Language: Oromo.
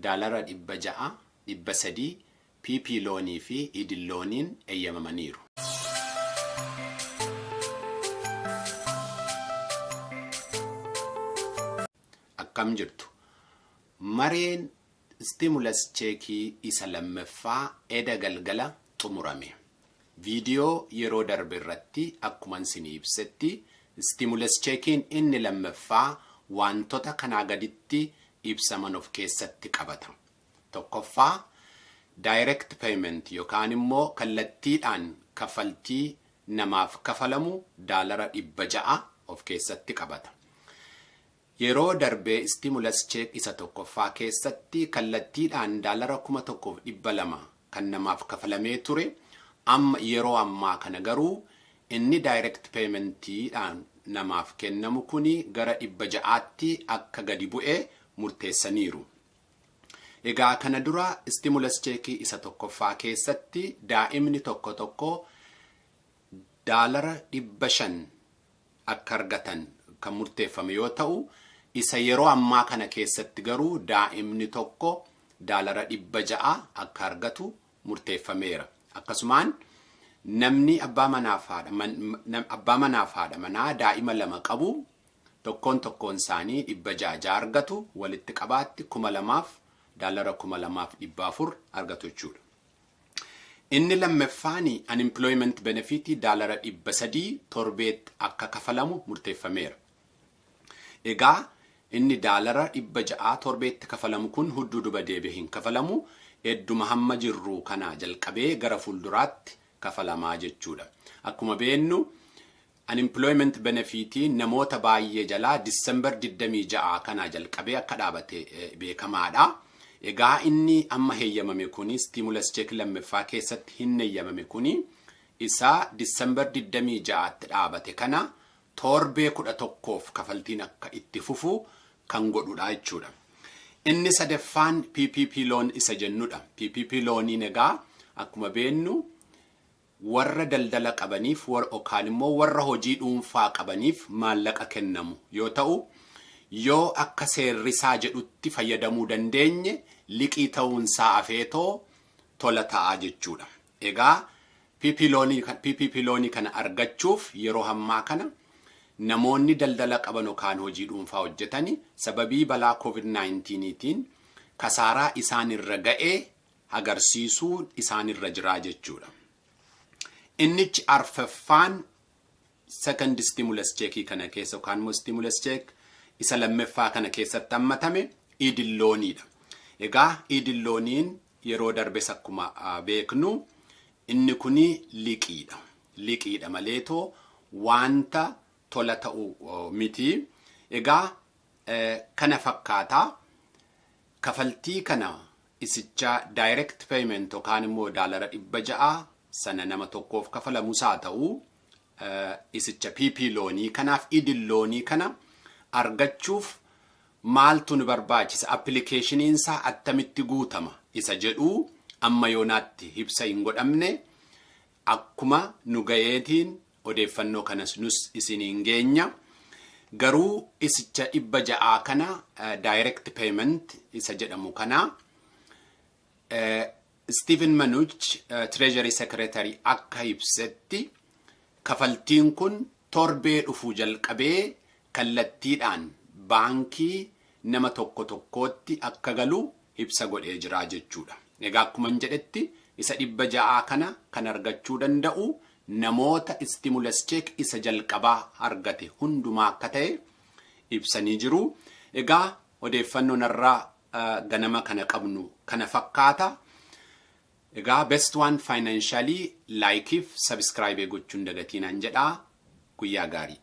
daalara 600 300 PP loonii fi idil looniin eeyyamamaniiru. Akkam jirtu mareen stimulus cheekii isa lammaffaa eda galgala xumurame. Viidiyoo yeroo darbe irratti akkuma isin ibsetti stimulus cheekiin inni lammaffaa wantoota kanaa gaditti ibsaman of keessatti qabata. Tokkoffaa direct payment yookaan immoo kallattiidhaan kafaltii namaaf kafalamu daalara 600 of keessatti qabata. Yeroo darbe stimulus check isa tokkoffaa keessatti kallattiidhaan daalara 1200 kan namaaf kafalamee ture. Amma yeroo ammaa kana garuu inni direct paymentidhaan namaaf kennamu kuni gara 600tti akka gadi bu'ee murteessaniiru. Egaa kana dura stimulus check isa tokkoffaa keessatti daa'imni tokko daalara 500 akka argatan kan murteeffame yoo ta'u, isa yeroo ammaa kana keessatti garuu daa'imni tokko daalara 600 akka argatu murteeffameera. Akkasumaan namni abbaa manaaf haadha manaa daa'ima 2 qabu tokkoon isaanii 600 argatu, walitti qabaatti 2000 daalara 2400 argatu jechuudha. Inni lammaffaan unemployment benefit daalara 300 torbeetti akka kafalamu murteeffameera. Egaa inni daalara 600 torbeetti kafalamu kun hudduu duba deebi'ee hin kafalamu, edduma hamma jirru kana jalqabee gara fuulduraatti kafalamaa jechuudha. Akkuma beennu unemployment benefit namoota baay'ee jalaa December 26 kana jalqabee akka dhaabate beekamaadha. Egaa inni amma heeyyamame kuni stimulus check lammaffaa keessatti hin heeyyamame kuni isa December 26tti dhaabate kana torbee 11f kafaltiin akka itti fufu kan godhudha jechuudha. Inni sadaffaan PPP loan isa jennudha. PPP loaniin egaa akkuma beennu warra daldala qabaniif yookaan immoo warra hojii dhuunfaa qabaniif maallaqa kennamu yoo ta'u, yoo akka seerrisaa jedhutti fayyadamuu dandeenye liqii ta'uunsaa afeetoo tola ta'a jechuudha. Egaa PPP loanii kana argachuuf yeroo ammaa kana namoonni daldala qaban yookaan hojii dhuunfaa hojjetani sababii balaa COVID-19tiin kasaaraa isaan irra ga'ee agarsiisuu isaan irra jira jechuudha. Innichi arfaffaan second stimulus check kana keessa yookaan immoo stimulus check isa lammaffaa kana keessatti hammatame idil looniidha. Egaa idil looniin yeroo darbes akkuma beeknu inni kuni liqiidha. Liqiidha maleetoo wanta tola ta'u miti. Egaa kana fakkaata kafaltii kana isicha direct payment yookaan immoo daalara 600 sana nama tokkoof kafalamu saa ta'u isicha PP loonii kanaaf idil loonii kana argachuuf maaltu nu barbaachisa, appilikeeshiniin isaa attamitti guutama isa jedhu amma yoonaatti ibsa hin godhamne. Akkuma nu gayeetiin odeeffannoo kanas nus isiniin geenya. Garuu isicha 600 kana direct payment isa jedhamu kana Stephen Mnuchin Treasury Secretary akka ibsetti kafaltiin kun torbee dhufuu jalqabee kallattiidhaan baankii nama tokkotti akka galu ibsa godhee jira jechuudha. Egaa akkuma jedhetti isa 600 kana kan argachuu danda'u namoota stimulus check isa jalqabaa argate hundumaa akka ta'e ibsanii jiru. Egaa odeeffannoo narraa ganama kana qabnu kana fakkaata. Egaa best one financially like if subscribe gochuun dagatiin an jedhaa. Guyyaa gaarii.